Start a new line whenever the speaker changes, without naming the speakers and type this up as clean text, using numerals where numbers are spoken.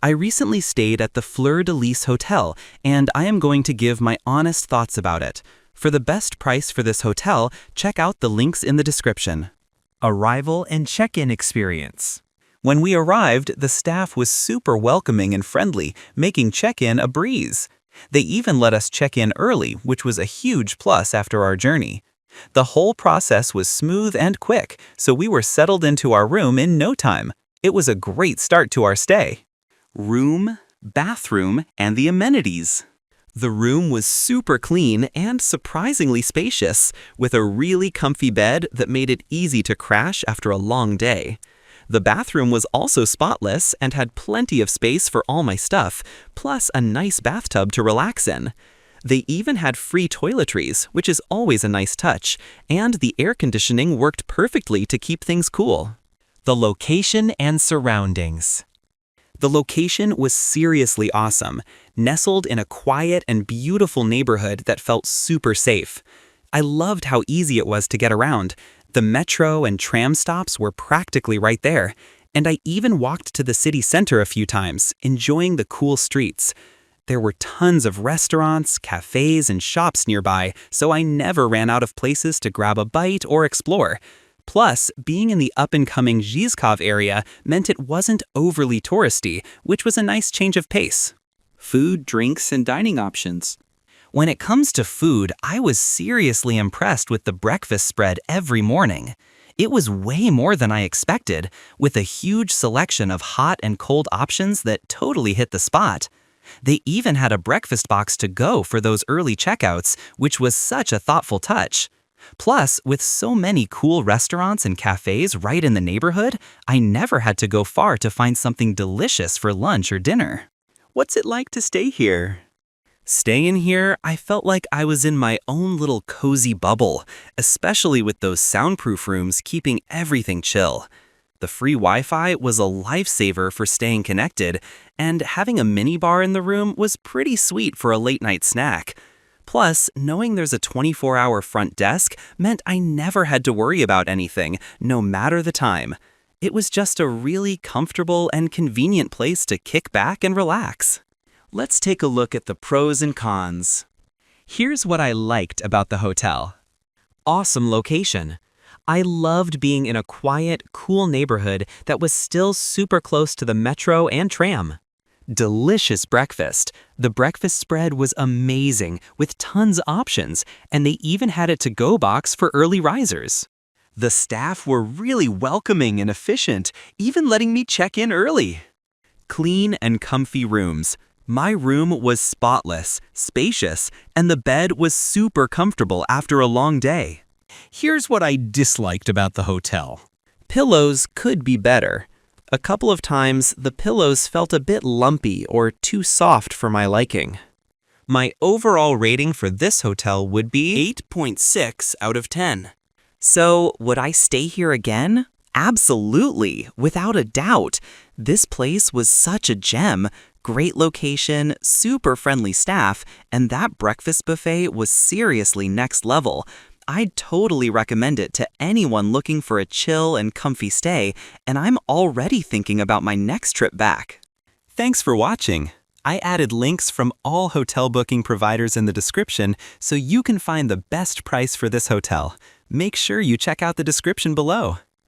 I recently stayed at the FLEUR de Lis Hotel, and I am going to give my honest thoughts about it. For the best price for this hotel, check out the links in the description.
Arrival and check-in experience.
When we arrived, the staff was super welcoming and friendly, making check-in a breeze. They even let us check in early, which was a huge plus after our journey. The whole process was smooth and quick, so we were settled into our room in no time. It was a great start to our stay. Room, bathroom, and the amenities. The room was super clean and surprisingly spacious, with a really comfy bed that made it easy to crash after a long day. The bathroom was also spotless and had plenty of space for all my stuff, plus a nice bathtub to relax in. They even had free toiletries, which is always a nice touch, and the air conditioning worked perfectly to keep things cool.
The location and surroundings.
The location was seriously awesome, nestled in a quiet and beautiful neighborhood that felt super safe. I loved how easy it was to get around. The metro and tram stops were practically right there, and I even walked to the city center a few times, enjoying the cool streets. There were tons of restaurants, cafes, and shops nearby, so I never ran out of places to grab a bite or explore. Plus, being in the up-and-coming Žižkov area meant it wasn't overly touristy, which was a nice change of pace. Food, drinks, and dining options. When it comes to food, I was seriously impressed with the breakfast spread every morning. It was way more than I expected, with a huge selection of hot and cold options that totally hit the spot. They even had a breakfast box to go for those early checkouts, which was such a thoughtful touch. Plus, with so many cool restaurants and cafes right in the neighborhood, I never had to go far to find something delicious for lunch or dinner. What's it like to stay here? Staying here, I felt like I was in my own little cozy bubble, especially with those soundproof rooms keeping everything chill. The free Wi-Fi was a lifesaver for staying connected, and having a minibar in the room was pretty sweet for a late-night snack. Plus, knowing there's a 24-hour front desk meant I never had to worry about anything, no matter the time. It was just a really comfortable and convenient place to kick back and relax. Let's take a look at the pros and cons. Here's what I liked about the hotel. Awesome location. I loved being in a quiet, cool neighborhood that was still super close to the metro and tram. Delicious breakfast. The breakfast spread was amazing, with tons of options, and they even had a to-go box for early risers. The staff were really welcoming and efficient, even letting me check in early. Clean and comfy rooms. My room was spotless, spacious, and the bed was super comfortable after a long day.
Here's what I disliked about the hotel.
Pillows could be better. A couple of times, the pillows felt a bit lumpy or too soft for my liking. My overall rating for this hotel would be 8.6 out of 10. So, would I stay here again? Absolutely, without a doubt. This place was such a gem. Great location, super friendly staff, and that breakfast buffet was seriously next level. I'd totally recommend it to anyone looking for a chill and comfy stay, and I'm already thinking about my next trip back. Thanks for watching. I added links from all hotel booking providers in the description so you can find the best price for this hotel. Make sure you check out the description below.